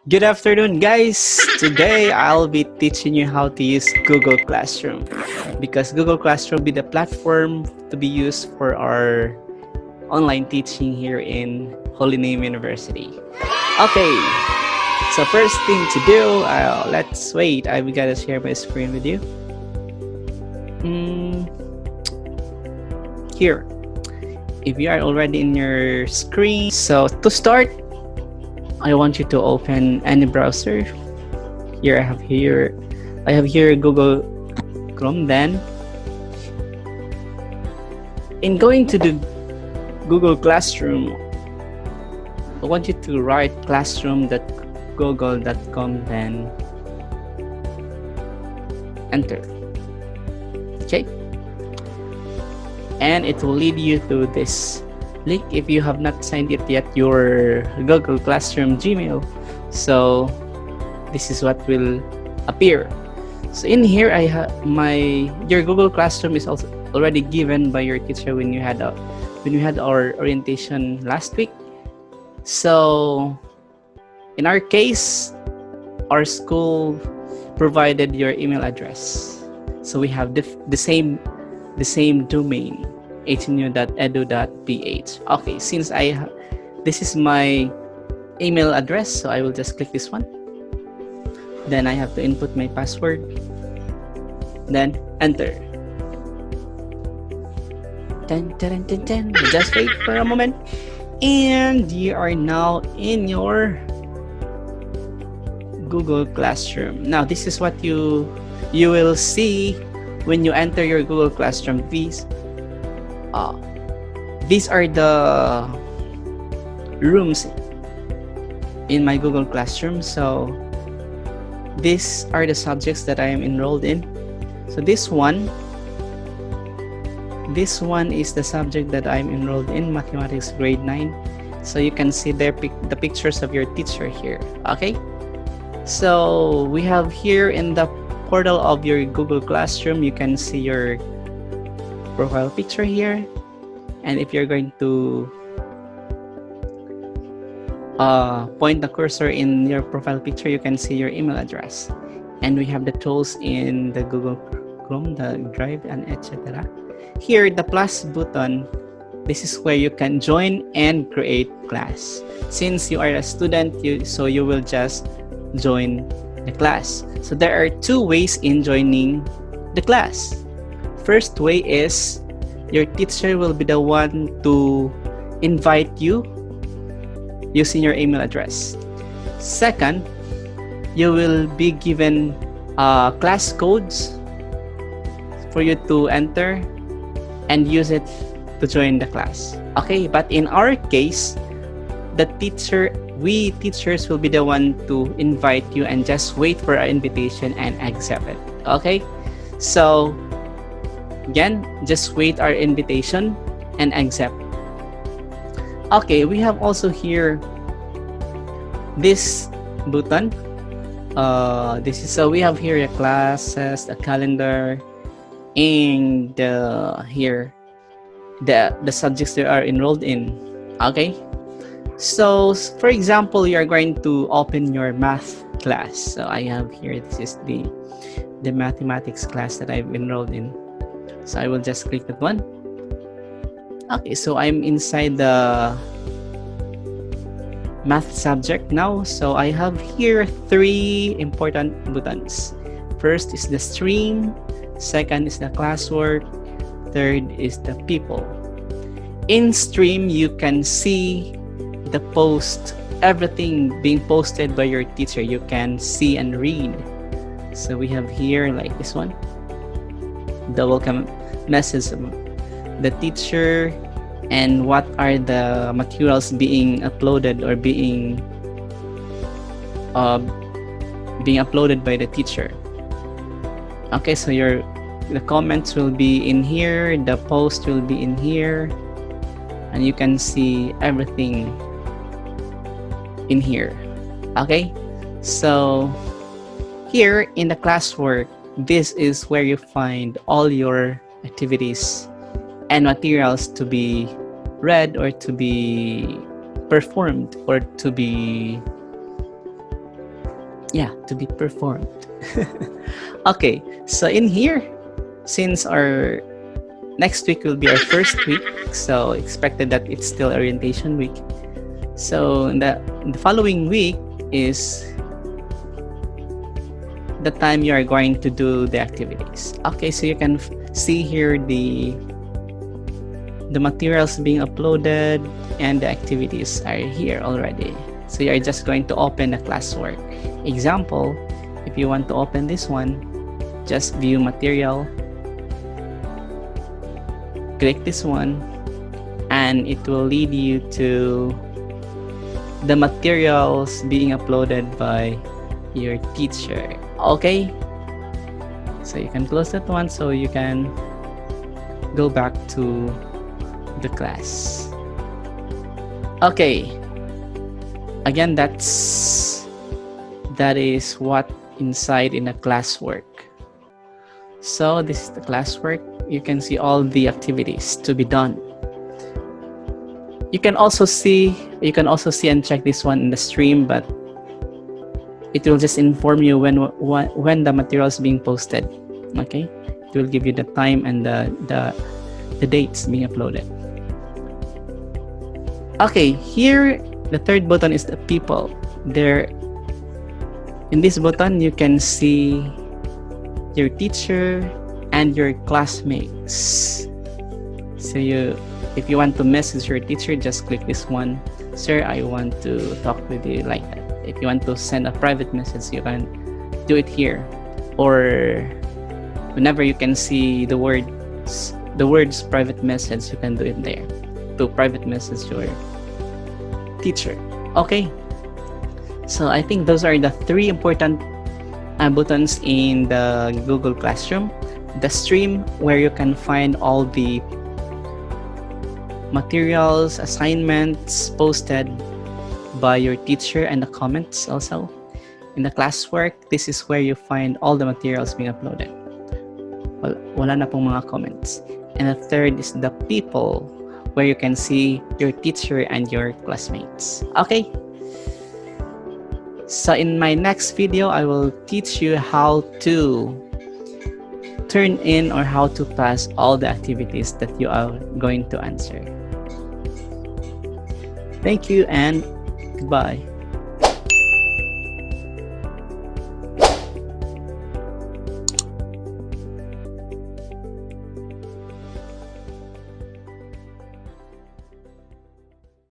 Good afternoon, guys. Today I'll be teaching you how to use Google Classroom because Google Classroom will be the platform to be used for our online teaching here in Holy Name University. Okay, so first thing to do, let's wait. I've got to share my screen with you. Here, if you are already in your screen, so to start, I want you to open any browser. Here I have here Google Chrome. Then in going to the Google Classroom, I want you to write classroom.google.com, then enter. Okay, and it will lead you to this link if you have not signed it yet, your Google Classroom Gmail. So this is what will appear. So in here I have your Google Classroom is also already given by your teacher when you had our orientation last week. So in our case, our school provided your email address, so we have the same domain, hnu.edu.ph. Okay, since this is my email address, so I will just click this one. Then I have to input my password, then enter. Just wait for a moment, and you are now in your Google Classroom. Now this is what you will see when you enter your Google Classroom. These are the rooms in my Google Classroom. So these are the subjects that I am enrolled in. So this one is the subject that I'm enrolled in, Mathematics grade 9. So you can see there the pictures of your teacher here. Okay, so we have here in the portal of your Google Classroom, you can see your profile picture here, and if you're going to point the cursor in your profile picture, you can see your email address. And we have the tools in the Google Chrome, the Drive, and etc. Here, the plus button, this is where you can join and create class. Since you are a student, you will just join the class. So there are two ways in joining the class. First way is your teacher will be the one to invite you using your email address. Second, you will be given class codes for you to enter and use it to join the class. Okay, but in our case, we teachers will be the one to invite you and just wait for our invitation and accept it. Okay, so again, just wait our invitation and accept. Okay, we have also here this button. So we have here a classes, a calendar, and here the subjects that are enrolled in. Okay, so for example, you are going to open your math class. So I have here, this is the mathematics class that I've enrolled in. So I will just click that one. Okay, so I'm inside the math subject now. So I have here three important buttons. First is the stream, second is the classwork, third is the people. In stream, you can see the post, everything being posted by your teacher. You can see and read. So we have here like this one, the welcome message of the teacher, and what are the materials being uploaded or being uploaded by the teacher. Okay, so the comments will be in here, the post will be in here, and you can see everything in here. Okay, so here in the classwork, this is where you find all your activities and materials to be read or to be performed or to be Yeah, to be performed. Okay, so in here, since our next week will be our first week, so expected that it's still orientation week. So in the following week is the time you are going to do the activities. Okay, so you can see here the materials being uploaded and the activities are here already. So you are just going to open the classwork. Example, if you want to open this one, just view material, click this one, and it will lead you to the materials being uploaded by your teacher. Okay, so you can close that one so you can go back to the class. Okay, again, that is what inside in a classwork. So this is the classwork. You can see all the activities to be done. You can also see and check this one in the stream, but it will just inform you when the material is being posted. Okay, it will give you the time and the dates being uploaded. Okay, here the third button is the people. There, in this button, you can see your teacher and your classmates. So if you want to message your teacher, just click this one. Sir, I want to talk with you, like that. If you want to send a private message, you can do it here. Or whenever you can see the words private message, you can do it there to private message your teacher. Okay, so I think those are the three important buttons in the Google Classroom. The stream, where you can find all the materials, assignments posted by your teacher, and the comments also. In the classwork, this is where you find all the materials being uploaded. Wala na pong mga comments. And the third is the people, where you can see your teacher and your classmates. Okay, so in my next video, I will teach you how to turn in or how to pass all the activities that you are going to answer. Thank you and goodbye.